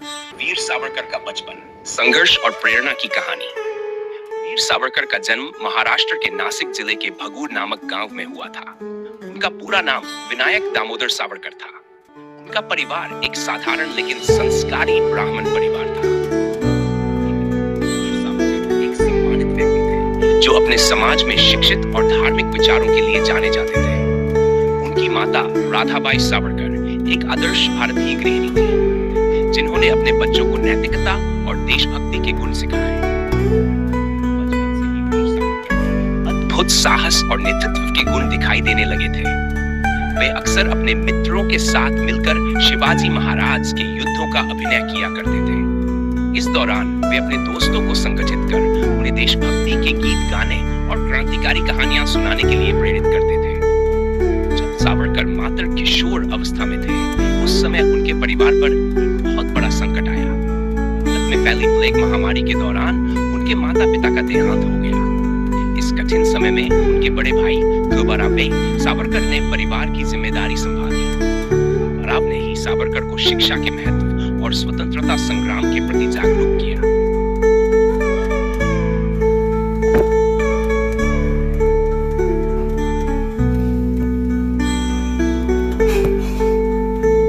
वीर सावरकर का बचपन, संघर्ष और प्रेरणा की कहानी। वीर सावरकर का जन्म महाराष्ट्र के नासिक जिले के भगूर नामक गांव में हुआ था। उनका पूरा नाम विनायक दामोदर सावरकर था। उनका परिवार एक साधारण लेकिन संस्कारी ब्राह्मण परिवार था। एक सम्मानित व्यक्ति थे जो अपने समाज में शिक्षित और धार्मिक विचारों के लिए जाने जाते थे। उनकी माता राधाबाई सावरकर एक आदर्श भारतीय गृहिणी थी, जिन्होंने अपने बच्चों को नैतिकता और देशभक्ति के गुण सिखाए। अद्भुत साहस और नेतृत्व के गुण दिखाई देने लगे थे। वे अक्सर अपने मित्रों के साथ मिलकर शिवाजी महाराज के युद्धों का अभिनय किया करते थे। इस दौरान वे अपने दोस्तों को संगठित कर उन्हें देशभक्ति के गीत गाने और क्रांतिकारी कहानियां सुनाने के लिए प्रेरित करते थे। जब सावरकर मात्र किशोर अवस्था में थे, उस समय उनके परिवार पर बहुत बड़ा संकट आया। भारत में फैली प्लेग महामारी के दौरान उनके माता पिता का देहांत हो गया। इस कठिन समय में उनके बड़े भाई गोबाराव सावरकर ने परिवार की जिम्मेदारी संभाली। गोबाराव ने ही सावरकर को शिक्षा के महत्व और स्वतंत्रता संग्राम के प्रति जागरूक किया।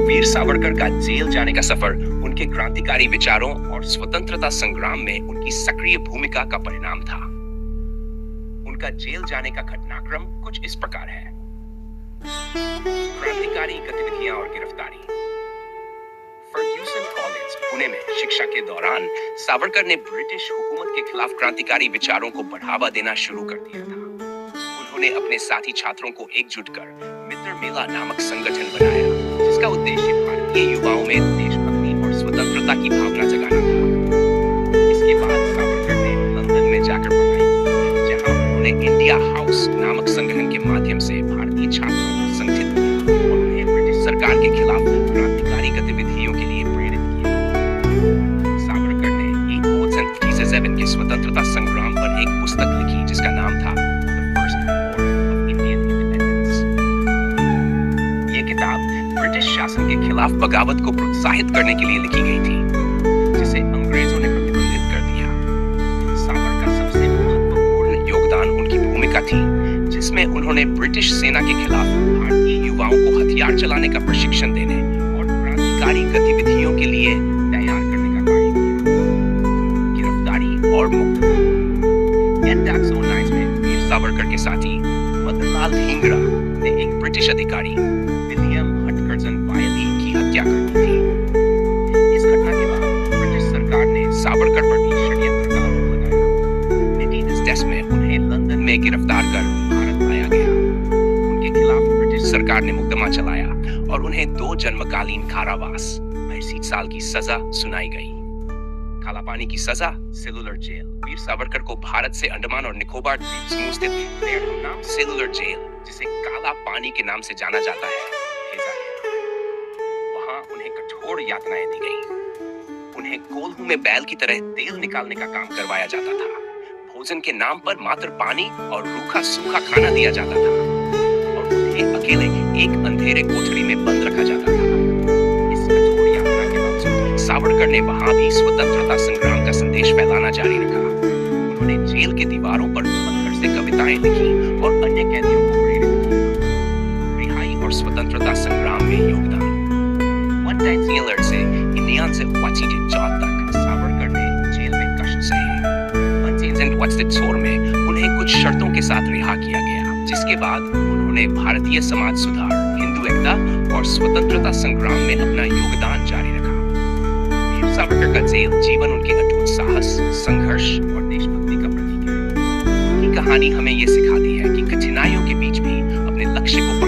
वीर सावरकर का जेल जाने का सफर उनके क्रांतिकारी विचारों और स्वतंत्रता संग्राम में उनकी सक्रिय भूमिका का परिणाम था। उनका जेल जाने का घटनाक्रम कुछ इस प्रकार है। क्रांतिकारी गतिविधियां और गिरफ्तारी। फर्ग्यूसन कॉलेज पुणे में शिक्षा के दौरान सावरकर ने ब्रिटिश हुकूमत के खिलाफ क्रांतिकारी विचारों को बढ़ावा देना शुरू कर दिया था। उन्होंने अपने साथी छात्रों को एकजुट कर मित्र मेला नामक संगठन बनाया, जिसका उद्देश्य भारतीय युवाओं में देशभक्ति और स्वतंत्रता की भावना जगाना था। इसके बाद सावरकर ने लंदन में जाकर पढ़ाई की, जहां उन्होंने इंडिया हाउस नामक संगठन के माध्यम से भारतीय छात्रों को संगठित किया और उन्हें ब्रिटिश सरकार के खिलाफ क्रांतिकारी गतिविधियों के लिए प्रेरित किया। सावरकर ने 8 Votes and 37 के स्वतंत्रता संग्राम पर एक पुस्तक लिखी, जिसका नाम था ब्रिटिश शासन के खिलाफ बगावत को प्रोत्साहित करने के लिए लिखी गई थी, जिसे अंग्रेजों ने प्रतिबंधित कर दिया। सावरकर का सबसे महत्वपूर्ण योगदान उनकी भूमिका थी, जिसमें उन्होंने ब्रिटिश सेना के खिलाफ भारतीय युवाओं को हथियार चलाने का प्रशिक्षण देने और क्रांतिकारी गतिविधियों के लिए तैयार करने का कार्य किया। गिरफ्तारी और मुक्ति। एंडाक्स में वीर सावरकर के साथी मदनलाल धिंगरा ने एक ब्रिटिश अधिकारी विलियम की हत्या कर दी थी। इस घटना के बाद ब्रिटिश सरकार ने सावरकर पर षड्यंत्र का आरोप लगाया। निटीज डेस्क में उन्हें लंदन में गिरफ्तार कर भारत लाया गया। उनके खिलाफ ब्रिटिश सरकार ने मुकदमा चलाया और उन्हें 2 जन्मकालीन कारावास 80 साल की सजा सुनाई गई। काला पानी की सजा, सेलुलर जेल। वीर सावरकर को भारत से अंडमान और निकोबार द्वीप समूह स्थित नाम सेलुलर जेल, जिसे काला पानी के नाम से जाना जाता है, भेजा गया। वहां उन्हें कठोर यातनाएं दी गई। उन्हें कोल्हू में बैल की तरह तेल निकालने का काम करवाया जाता था। भोजन के नाम पर मात्र पानी और रूखा सूखा खाना दिया जाता था और उन्हें अकेले एक अंधेरे कोठरी में बंद रखा जाता था। इस कठोर यातना के बावजूद सावरकर ने वहां भी स्वतंत्रता संग्राम का संदेश फैलाना जारी रखा। उन्होंने जेल के दीवारों पर पत्थर से कविताएं लिखी और अन्य कैदियों को प्रेरित किया। रिहाई और स्वतंत्रता संग्राम में योगदान। वन टाइम जेलर से इंडियन से वाचिटी जॉब तक सावरकर ने जेल में कष्ट सहे। अनसेंट वाचिटी में उन्हें कुछ शर्तों के साथ रिहा किया गया, जिसके बाद उन्होंने भारतीय समाज सुधार, हिंदू एकता और स्वतंत्रता संग्राम में अपना योगदान जारी रखा। वीर सावरकर का जेल जीवन उनके अटूट साहस, संघर्ष और देशभक्ति का प्रतीक है। उनकी कहानी हमें ये सिखाती है कि कठिनाइयों के बीच भी अपने लक्ष्य को